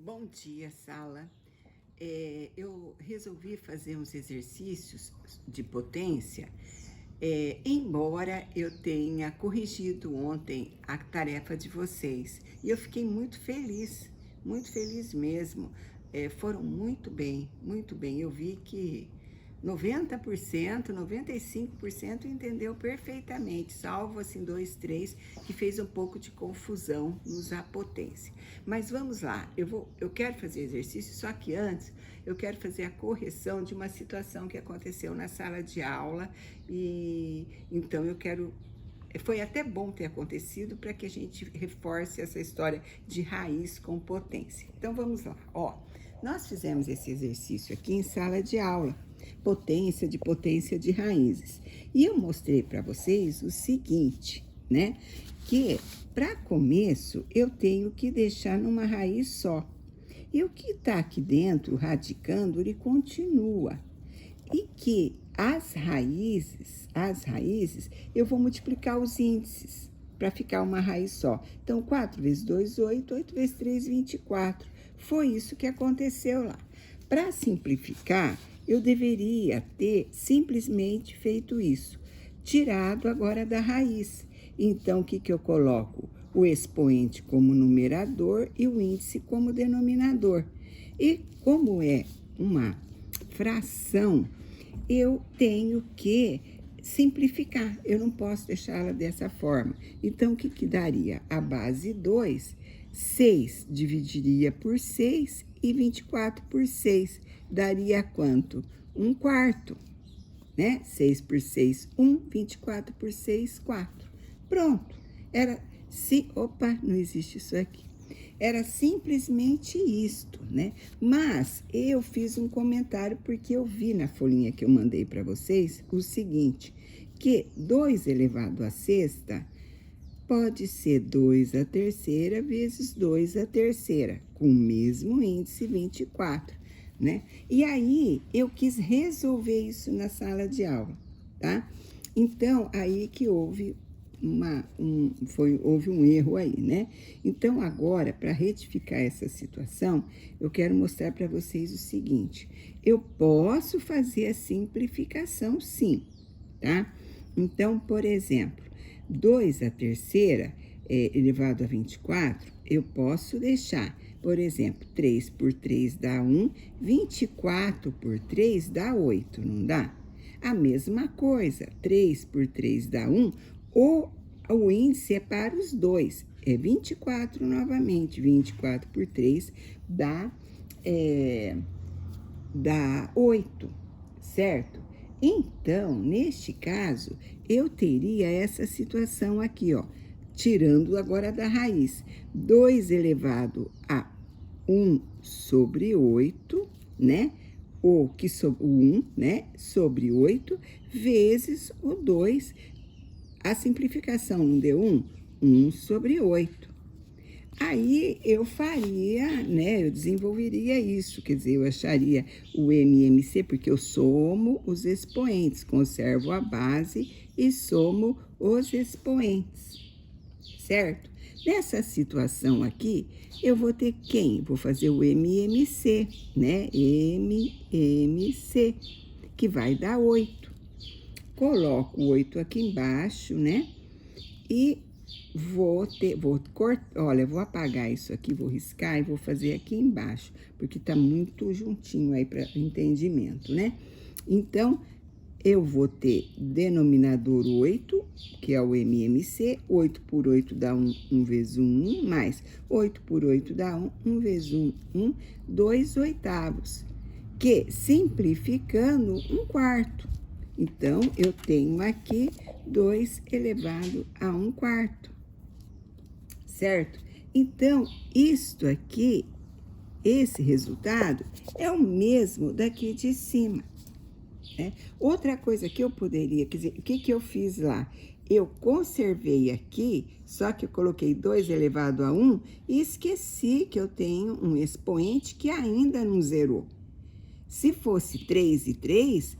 Bom dia, sala. Eu resolvi fazer uns exercícios de potência, embora eu tenha corrigido ontem a tarefa de vocês. E eu fiquei muito feliz mesmo. Foram muito bem, muito bem. Eu vi que 90%, 95% entendeu perfeitamente, salvo assim 2, 3 que fez um pouco de confusão no usar potência. Mas vamos lá, eu quero fazer exercício, só que antes eu quero fazer a correção de uma situação que aconteceu na sala de aula e então eu quero. Foi até bom ter acontecido para que a gente reforce essa história de raiz com potência. Então vamos lá, ó. Nós fizemos esse exercício aqui em sala de aula, potência de raízes. E eu mostrei para vocês o seguinte, né? Que para começo eu tenho que deixar numa raiz só. E o que está aqui dentro, radicando, ele continua. E que as raízes, eu vou multiplicar os índices para ficar uma raiz só. Então, 4 vezes 2, 8, 8 vezes 3, 24. Foi isso que aconteceu lá. Para simplificar, eu deveria ter simplesmente feito isso, tirado agora da raiz. Então, o que eu coloco? O expoente como numerador e o índice como denominador. E como é uma fração, eu tenho que simplificar, eu não posso deixá-la dessa forma. Então, o que daria? A base 2, 6 dividiria por 6 e 24 por 6. Daria quanto? 1/4, né? 6 por 6, 1, 24 por 6, 4. Pronto. Opa, não existe isso aqui. Era simplesmente isto, né? Mas eu fiz um comentário porque eu vi na folhinha que eu mandei para vocês o seguinte, que 2 elevado à sexta pode ser 2 à terceira vezes 2 à terceira, com o mesmo índice 24, né? E aí eu quis resolver isso na sala de aula, tá? Então, aí que houve um erro aí, né? Então, agora, para retificar essa situação, eu quero mostrar para vocês o seguinte. Eu posso fazer a simplificação, sim, tá? Então, por exemplo, 2 à terceira elevado a 24, eu posso deixar, por exemplo, 3 por 3 dá 1, 24 por 3 dá 8, não dá? A mesma coisa, 3 por 3 dá 1, o índice é para os dois, é 24 novamente, 24 por 3 dá 8, certo? Então, neste caso, eu teria essa situação aqui, ó, tirando agora da raiz, 2 elevado a 1 sobre 8, né? O 1, né? Sobre 8, vezes o 2. A simplificação não deu 1 sobre 8. Aí eu faria, né? Eu desenvolveria isso, quer dizer, eu acharia o MMC, porque eu somo os expoentes, conservo a base e somo os expoentes, certo? Nessa situação aqui, eu vou ter quem? Vou fazer o MMC, né? MMC, que vai dar 8. Coloco o 8 aqui embaixo, né? E vou cortar, olha, vou apagar isso aqui, vou riscar e vou fazer aqui embaixo, porque tá muito juntinho aí para entendimento, né? Então, eu vou ter denominador 8, que é o MMC, 8 por 8 dá 1 vezes 1, mais 8 por 8 dá 1 vezes 1, 2 oitavos, que simplificando 1/4. Então, eu tenho aqui 2 elevado a 1/4, certo? Então, isto aqui, esse resultado, é o mesmo daqui de cima, né? Outra coisa que eu poderia, quer dizer, o que eu fiz lá? Eu conservei aqui, só que eu coloquei 2 elevado a 1 e esqueci que eu tenho um expoente que ainda não zerou. Se fosse 3 e 3,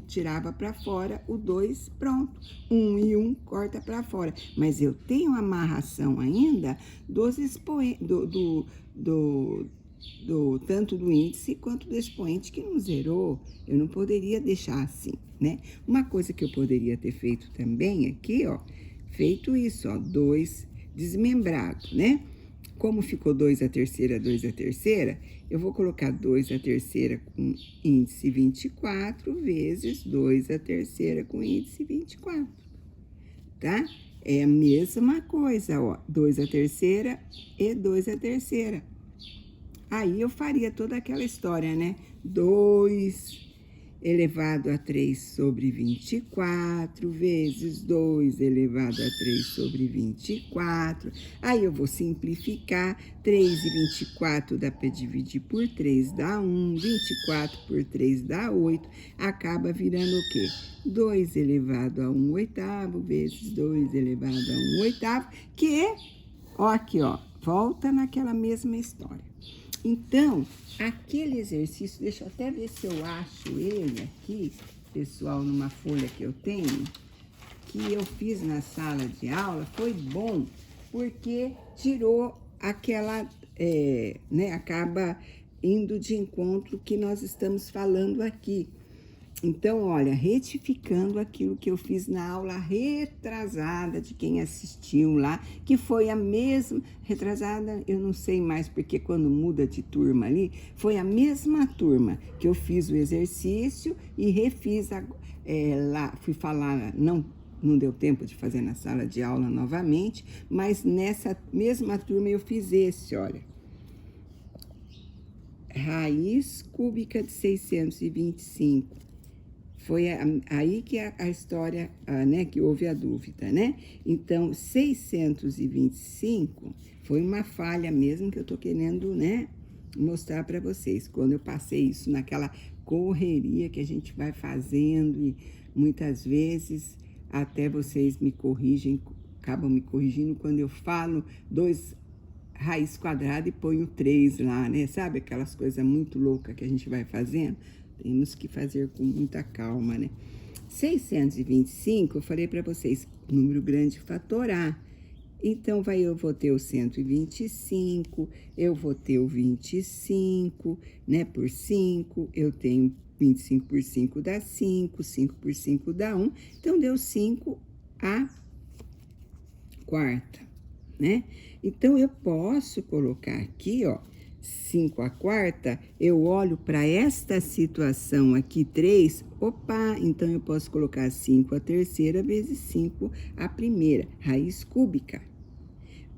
tirava para fora o 2, pronto. 1 e 1 corta para fora. Mas eu tenho amarração ainda dos expoentes, tanto do índice quanto do expoente que não zerou. Eu não poderia deixar assim, né? Uma coisa que eu poderia ter feito também aqui, ó, feito isso, ó, 2 desmembrado, né? Como ficou 2 a terceira, 2 a terceira, eu vou colocar 2 a terceira com índice 24 vezes 2 a terceira com índice 24, tá? É a mesma coisa, ó, 2 a terceira e 2 a terceira. Aí eu faria toda aquela história, né? 2 elevado a 3 sobre 24, vezes 2 elevado a 3 sobre 24. Aí eu vou simplificar. 3 e 24 dá para dividir por 3, dá 1. 24 por 3 dá 8. Acaba virando o quê? 2 elevado a 1 oitavo, vezes 2 elevado a 1 oitavo, que é, ó, aqui, ó, volta naquela mesma história. Então, aquele exercício, deixa eu até ver se eu acho ele aqui, pessoal, numa folha que eu tenho, que eu fiz na sala de aula, foi bom, porque tirou aquela, né, acaba indo de encontro que nós estamos falando aqui. Então, olha, retificando aquilo que eu fiz na aula retrasada de quem assistiu lá, que foi a mesma, retrasada, eu não sei mais, porque quando muda de turma ali, foi a mesma turma que eu fiz o exercício e refiz lá, fui falar, não deu tempo de fazer na sala de aula novamente, mas nessa mesma turma eu fiz esse, olha. Raiz cúbica de 625. Foi aí que a história, né, que houve a dúvida, né? Então, 625 foi uma falha mesmo que eu tô querendo, né, mostrar para vocês. Quando eu passei isso naquela correria que a gente vai fazendo e muitas vezes até vocês me corrigem, acabam me corrigindo quando eu falo 2 raiz quadrada e ponho 3 lá, né? Sabe aquelas coisas muito loucas que a gente vai fazendo? Temos que fazer com muita calma, né? 625, eu falei para vocês, número grande fatorar. Então, eu vou ter o 125, eu vou ter o 25, né, por 5, eu tenho 25 por 5 dá 5, 5 por 5 dá 1, então deu 5 a quarta, né? Então, eu posso colocar aqui, ó, 5 a quarta, eu olho para esta situação aqui, 3, opa, então eu posso colocar 5 a terceira vezes 5 a primeira, raiz cúbica.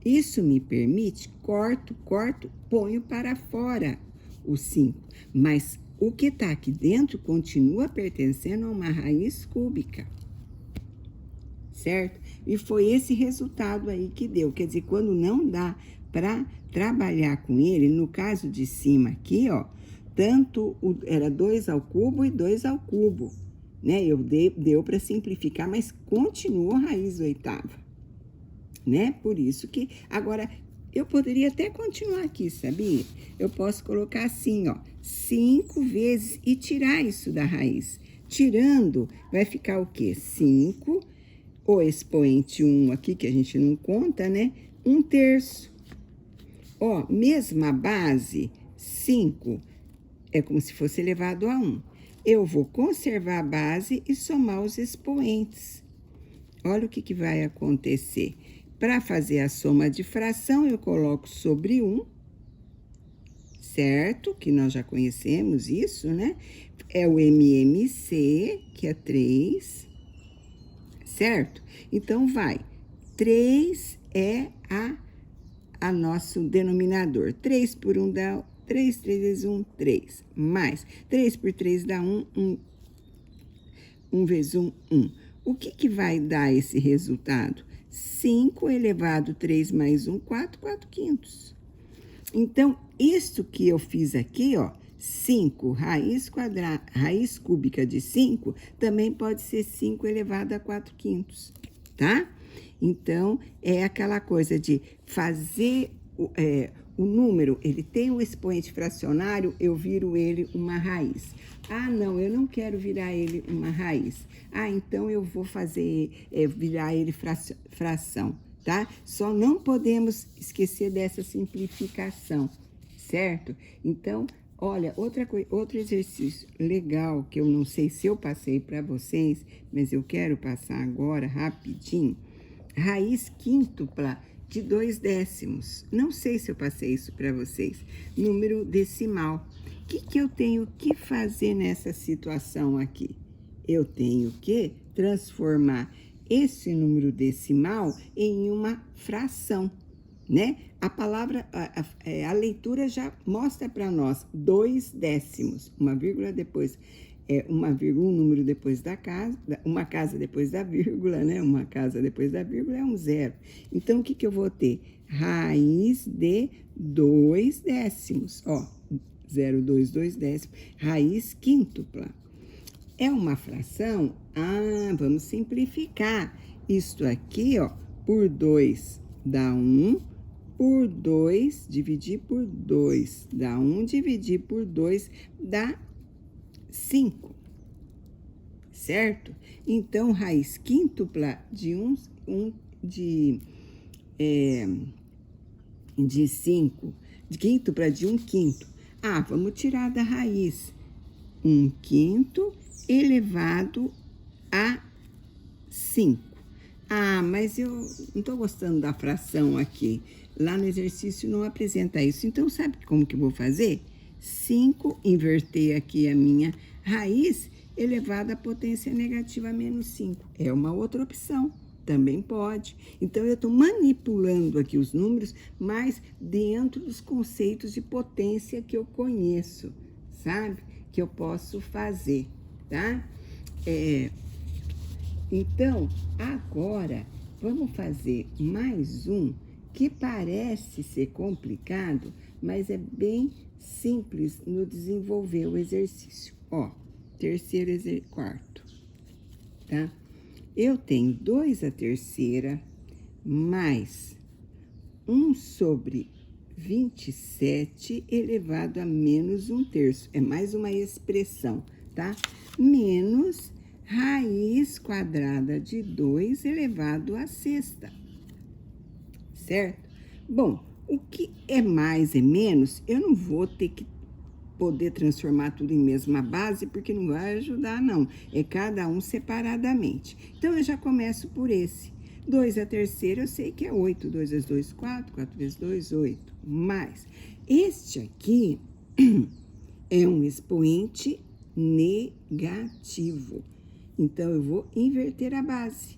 Isso me permite, corto, ponho para fora o 5, mas o que está aqui dentro continua pertencendo a uma raiz cúbica, certo? E foi esse resultado aí que deu, quer dizer, quando não dá para trabalhar com ele, no caso de cima aqui, ó, era 2 ao cubo e 2 ao cubo, né? Deu para simplificar, mas continua raiz oitava, né? Por isso que, agora, eu poderia até continuar aqui, sabia? Eu posso colocar assim, ó, 5 vezes e tirar isso da raiz. Tirando, vai ficar o quê? 5, o expoente 1 aqui, que a gente não conta, né? 1/3. Ó, mesma base, 5, é como se fosse elevado a 1. Eu vou conservar a base e somar os expoentes. Olha o que vai acontecer. Para fazer a soma de fração, eu coloco sobre 1, certo? Que nós já conhecemos isso, né? É o MMC, que é 3, certo? Então, 3 é a nosso denominador. 3 por 1 dá 3, 3 vezes 1, 3. Mais 3 por 3 dá 1, 1 vezes 1, 1. O que vai dar esse resultado? 5 elevado a 3 mais 1, 4, 4 quintos. Então, isso que eu fiz aqui, ó, 5, raiz cúbica de 5, também pode ser 5 elevado a 4 quintos, tá? Então, é aquela coisa de fazer o número, ele tem um expoente fracionário, eu viro ele uma raiz. Ah, não, eu não quero virar ele uma raiz. Ah, então eu vou fazer, virar ele fração, tá? Só não podemos esquecer dessa simplificação, certo? Então, olha, outro exercício legal que eu não sei se eu passei para vocês, mas eu quero passar agora rapidinho. Raiz quíntupla de 2/10. Não sei se eu passei isso para vocês. Número decimal. O que eu tenho que fazer nessa situação aqui? Eu tenho que transformar esse número decimal em uma fração, né? A palavra, a leitura já mostra para nós 2/10, uma vírgula depois, uma vírgula, um número depois da casa, uma casa depois da vírgula, né? Uma casa depois da vírgula é um zero. Então, o que eu vou ter? Raiz de 2/10, ó, 0,2/2, raiz quíntupla. É uma fração? Ah, vamos simplificar. Isto aqui, ó, por 2 dá 1, por 2, dividir por 2 dá 1, dividir por 2 dá 5, certo? Então, raiz quíntupla de 5, de quíntupla de 1/5. Ah, vamos tirar da raiz. 1/5 elevado a 5. Ah, mas eu não estou gostando da fração aqui. Lá no exercício não apresenta isso. Então, sabe como que eu vou fazer? 5, inverter aqui a minha raiz, elevado à potência negativa menos 5. É uma outra opção. Também pode. Então, eu estou manipulando aqui os números, mas dentro dos conceitos de potência que eu conheço, sabe? Que eu posso fazer, tá? Então, agora, vamos fazer mais um que parece ser complicado, mas é bem simples no desenvolver o exercício. Ó, quarto, tá? Eu tenho 2/3 mais 1/27 elevado a menos 1/3. É mais uma expressão, tá? Menos raiz quadrada de 2 elevado à sexta, certo? Bom, o que é mais e menos, eu não vou ter que poder transformar tudo em mesma base, porque não vai ajudar, não. É cada um separadamente. Então, eu já começo por esse. 2/3 eu sei que é 8. 2 vezes 2, 4. 4 vezes 2, 8. Mais. Este aqui é um expoente negativo. Então, eu vou inverter a base.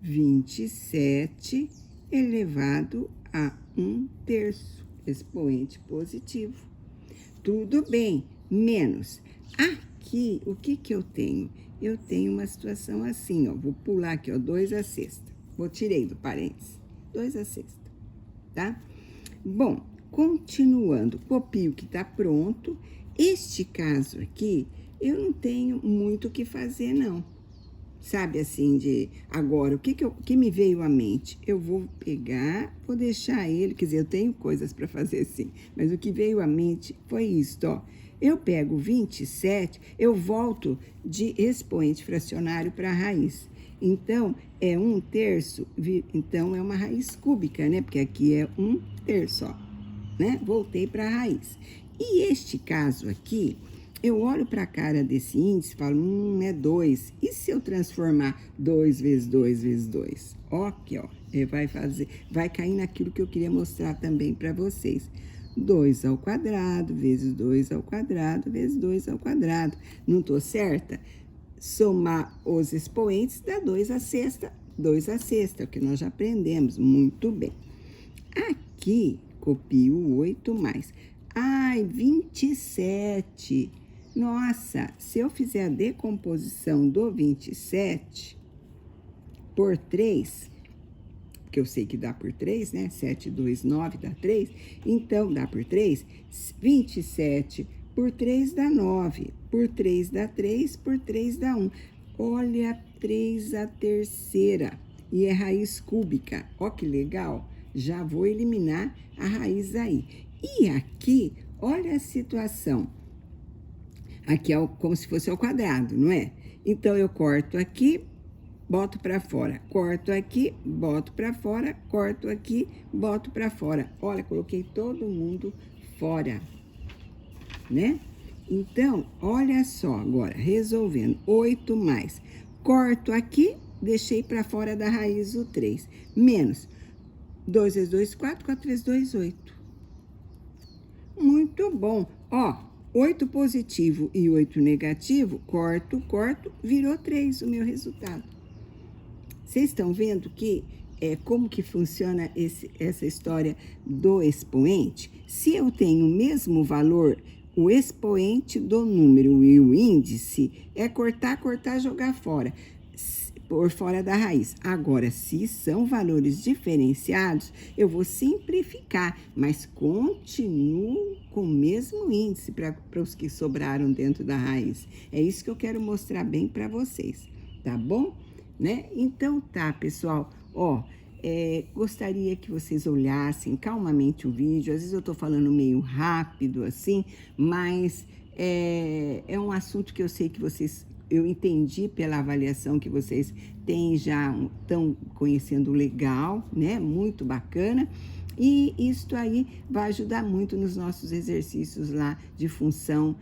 27 elevado a 1/3. Expoente positivo. Tudo bem, menos. Aqui, o que eu tenho? Eu tenho uma situação assim, ó. Vou pular aqui, ó, 2/6. Tirei do parênteses. 2/6, tá? Bom, continuando, copio o que tá pronto. Este caso aqui, eu não tenho muito o que fazer, não. Sabe, assim, agora, o que me veio à mente? Eu vou pegar, vou deixar ele, quer dizer, eu tenho coisas para fazer sim, mas o que veio à mente foi isto, ó. Eu pego 27, eu volto de expoente fracionário para a raiz. Então, é 1/3, então é uma raiz cúbica, né? Porque aqui é 1/3, ó, né? Voltei para a raiz. E este caso aqui, eu olho para a cara desse índice e falo, é 2. E se eu transformar 2 vezes 2 vezes 2? Ó, aqui, ó, vai cair naquilo que eu queria mostrar também para vocês. 2 ao quadrado vezes 2 ao quadrado vezes 2 ao quadrado. Não estou certa? Somar os expoentes dá 2/6. 2/6, é o que nós já aprendemos. Muito bem. Aqui, copio o 8 mais. Ai, 27. Nossa, se eu fizer a decomposição do 27 por 3, porque eu sei que dá por 3, né? 7, 2, 9 dá 3. Então, dá por 3. 27 por 3 dá 9. Por 3 dá 3, por 3 dá 1. Olha, 3/3. E é raiz cúbica. Ó que legal. Já vou eliminar a raiz aí. E aqui, olha a situação. Aqui é como se fosse ao quadrado, não é? Então, eu corto aqui, boto para fora. Corto aqui, boto para fora. Corto aqui, boto para fora. Olha, coloquei todo mundo fora, né? Então, olha só agora, resolvendo. 8 mais. Corto aqui, deixei para fora da raiz o 3. Menos 2 vezes 2, 4. 4 vezes 2, 8. Muito bom. Ó, 8 positivo e 8 negativo, corto, virou 3 o meu resultado. Vocês estão vendo que como que funciona essa história do expoente? Se eu tenho o mesmo valor, o expoente do número e o índice é cortar, jogar fora, por fora da raiz. Agora, se são valores diferenciados, eu vou simplificar, mas continuo com o mesmo índice para os que sobraram dentro da raiz. É isso que eu quero mostrar bem para vocês, tá bom? Né? Então tá, pessoal, ó, gostaria que vocês olhassem calmamente o vídeo. Às vezes eu tô falando meio rápido assim, mas é um assunto que eu sei que eu entendi pela avaliação que vocês têm, já estão conhecendo legal, né? Muito bacana. E isso aí vai ajudar muito nos nossos exercícios lá de função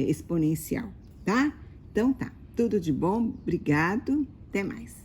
exponencial, tá? Então tá, tudo de bom, obrigado, até mais.